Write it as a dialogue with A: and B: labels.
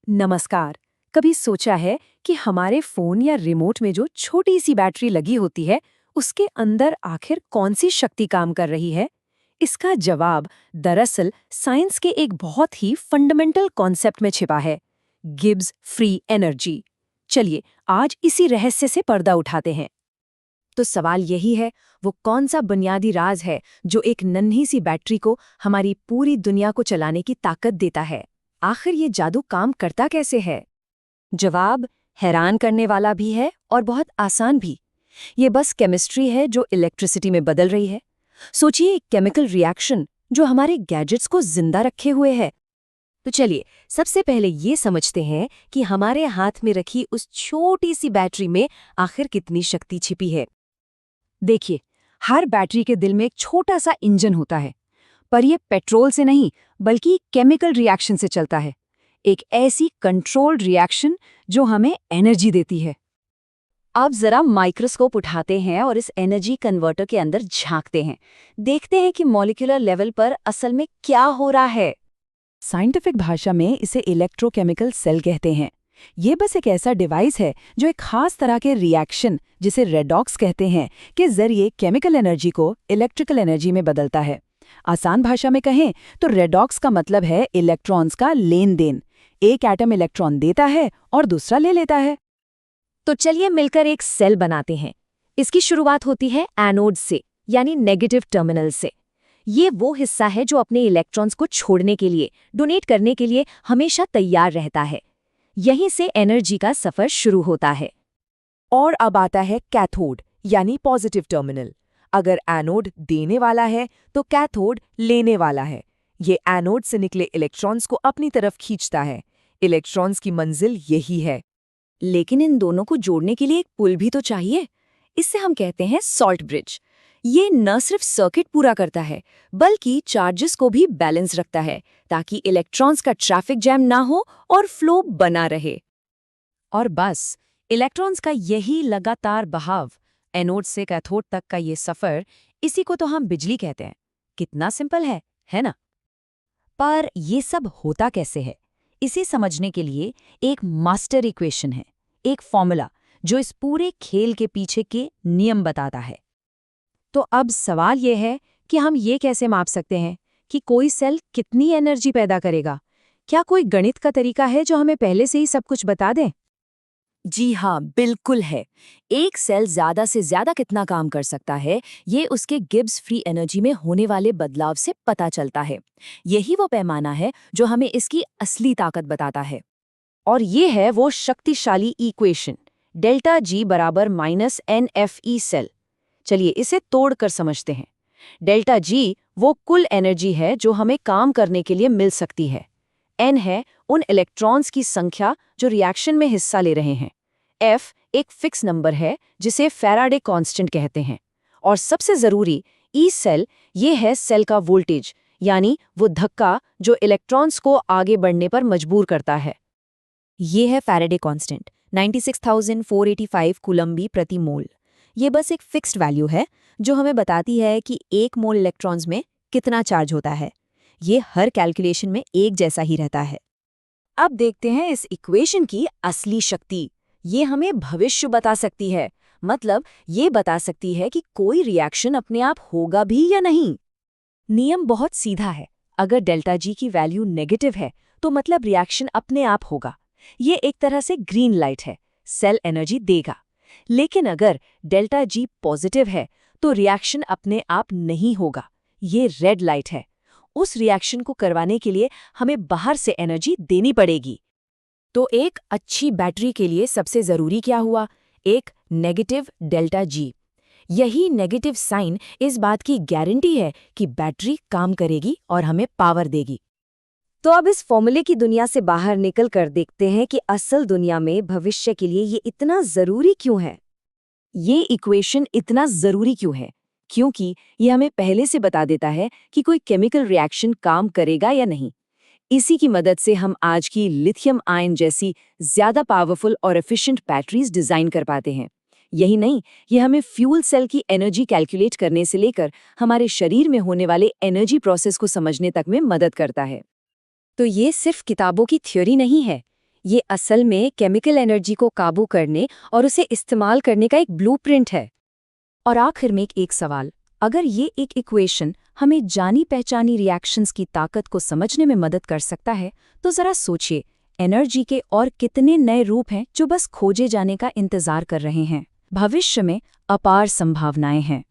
A: नमस्कार। कभी सोचा है कि हमारे फोन या रिमोट में जो छोटी सी बैटरी लगी होती है, उसके अंदर आखिर कौन सी शक्ति काम कर रही है? इसका जवाब दरअसल साइंस के एक बहुत ही फंडामेंटल कॉन्सेप्ट में छिपा है, गिब्स फ्री एनर्जी। चलिए आज इसी रहस्य से पर्दा उठाते हैं। तो सवाल यही है, वो कौन सा बुनियादी राज है जो एक नन्ही सी बैटरी को हमारी पूरी दुनिया को चलाने की ताकत देता है? आखिर ये जादू काम करता कैसे है? जवाब हैरान करने वाला भी है और बहुत आसान भी। ये बस केमिस्ट्री है जो इलेक्ट्रिसिटी में बदल रही है। सोचिए, एक केमिकल रिएक्शन जो हमारे गैजेट्स को जिंदा रखे हुए है। तो चलिए सबसे पहले ये समझते हैं कि हमारे हाथ में रखी उस छोटी सी बैटरी में आखिर कितनी शक्ति छिपी है। देखिए, हर बैटरी के दिल में एक छोटा सा इंजन होता है, पर यह पेट्रोल से नहीं बल्कि केमिकल रिएक्शन से चलता है। एक ऐसी कंट्रोल्ड रिएक्शन जो हमें एनर्जी देती है। अब जरा माइक्रोस्कोप उठाते हैं और इस एनर्जी कन्वर्टर के अंदर झांकते हैं। देखते हैं कि मॉलिक्यूलर लेवल पर असल में क्या हो रहा है। साइंटिफिक भाषा में इसे इलेक्ट्रोकेमिकल सेल कहते हैं। ये बस एक ऐसा डिवाइस है जो एक खास तरह के रिएक्शन, जिसे रेडॉक्स कहते हैं, के जरिए केमिकल एनर्जी को इलेक्ट्रिकल एनर्जी में बदलता है। आसान भाषा में कहें तो रेडॉक्स का मतलब है इलेक्ट्रॉन्स का लेन देन। एक एटम इलेक्ट्रॉन देता है और दूसरा ले लेता है। तो चलिए मिलकर एक सेल बनाते हैं। इसकी शुरुआत होती है एनोड से, यानी नेगेटिव टर्मिनल से। ये वो हिस्सा है जो अपने इलेक्ट्रॉन्स को छोड़ने के लिए, डोनेट करने के लिए हमेशा तैयार रहता है। यहीं से एनर्जी का सफर शुरू होता है। और अब आता है कैथोड, यानी पॉजिटिव टर्मिनल। अगर एनोड देने वाला है तो कैथोड लेने वाला है। ये एनोड से निकले इलेक्ट्रॉन्स को अपनी तरफ खींचता है। इलेक्ट्रॉन्स की मंजिल यही है। लेकिन इन दोनों को जोड़ने के लिए एक पुल भी तो चाहिए। इससे हम कहते हैं सॉल्ट ब्रिज। ये न सिर्फ सर्किट पूरा करता है, बल्कि चार्जेस को भी बैलेंस रखता है, ताकि इलेक्ट्रॉन्स का ट्रैफिक जैम ना हो और फ्लो बना रहे। और बस इलेक्ट्रॉन्स का यही लगातार बहाव, एनोड से कैथोड तक का ये सफर, इसी को तो हम बिजली कहते हैं। कितना सिंपल है ना? पर ये सब होता कैसे है? इसे समझने के लिए एक मास्टर इक्वेशन है, एक फॉर्मूला जो इस पूरे खेल के पीछे के नियम बताता है। तो अब सवाल यह है कि हम ये कैसे माप सकते हैं कि कोई सेल कितनी एनर्जी पैदा करेगा? क्या कोई गणित का तरीका है जो हमें पहले से ही सब कुछ बता दे? जी हाँ, बिल्कुल है। एक सेल ज्यादा से ज्यादा कितना काम कर सकता है, ये उसके गिब्स फ्री एनर्जी में होने वाले बदलाव से पता चलता है। यही वो पैमाना है जो हमें इसकी असली ताकत बताता है। और ये है वो शक्तिशाली इक्वेशन, डेल्टा जी बराबर -NFE सेल। चलिए इसे तोड़कर समझते हैं। डेल्टा जी वो कुल एनर्जी है जो हमें काम करने के लिए मिल सकती है। N है उन इलेक्ट्रॉन्स की संख्या जो रिएक्शन में हिस्सा ले रहे हैं। F एक फिक्स नंबर है जिसे फैराडे कांस्टेंट कहते हैं। और सबसे जरूरी E सेल, ये है सेल का वोल्टेज, यानी वो धक्का जो इलेक्ट्रॉन्स को आगे बढ़ने पर मजबूर करता है। ये है फैराडे कांस्टेंट, 96,485 कूलम्बी प्रति मोल। ये बस एक फिक्स्ड वैल्यू है जो हमें बताती है कि एक मोल इलेक्ट्रॉन्स में कितना चार्ज होता है। ये हर कैलकुलेशन में एक जैसा ही रहता है। अब देखते हैं इस इक्वेशन की असली शक्ति। ये हमें भविष्य बता सकती है, मतलब ये बता सकती है कि कोई रिएक्शन अपने आप होगा भी या नहीं। नियम बहुत सीधा है। अगर डेल्टा जी की वैल्यू नेगेटिव है तो मतलब रिएक्शन अपने आप होगा। ये एक तरह से ग्रीन लाइट है, सेल एनर्जी देगा। लेकिन अगर डेल्टा जी पॉजिटिव है तो रिएक्शन अपने आप नहीं होगा, ये रेड लाइट है। उस रिएक्शन को करवाने के लिए हमें बाहर से एनर्जी देनी पड़ेगी। तो एक अच्छी बैटरी के लिए सबसे जरूरी क्या हुआ? एक नेगेटिव डेल्टा जी। यही नेगेटिव साइन इस बात की गारंटी है कि बैटरी काम करेगी और हमें पावर देगी। तो अब इस फॉर्मूले की दुनिया से बाहर निकल कर देखते हैं कि असल दुनिया में भविष्य के लिए ये इतना जरूरी क्यों है। ये इक्वेशन इतना जरूरी क्यों है? क्योंकि ये हमें पहले से बता देता है कि कोई केमिकल रिएक्शन काम करेगा या नहीं। इसी की मदद से हम आज की लिथियम आयन जैसी ज्यादा पावरफुल और एफिशिएंट बैटरीज डिजाइन कर पाते हैं। यही नहीं, ये हमें फ्यूल सेल की एनर्जी कैलकुलेट करने से लेकर हमारे शरीर में होने वाले एनर्जी प्रोसेस को समझने तक में मदद करता है। तो ये सिर्फ किताबों की थ्योरी नहीं है, ये असल में केमिकल एनर्जी को काबू करने और उसे इस्तेमाल करने का एक ब्लूप्रिंट है। और आखिर में एक सवाल, अगर ये एक इक्वेशन हमें जानी पहचानी रिएक्शंस की ताकत को समझने में मदद कर सकता है, तो ज़रा सोचिए एनर्जी के और कितने नए रूप हैं जो बस खोजे जाने का इंतज़ार कर रहे हैं। भविष्य में अपार संभावनाएं हैं।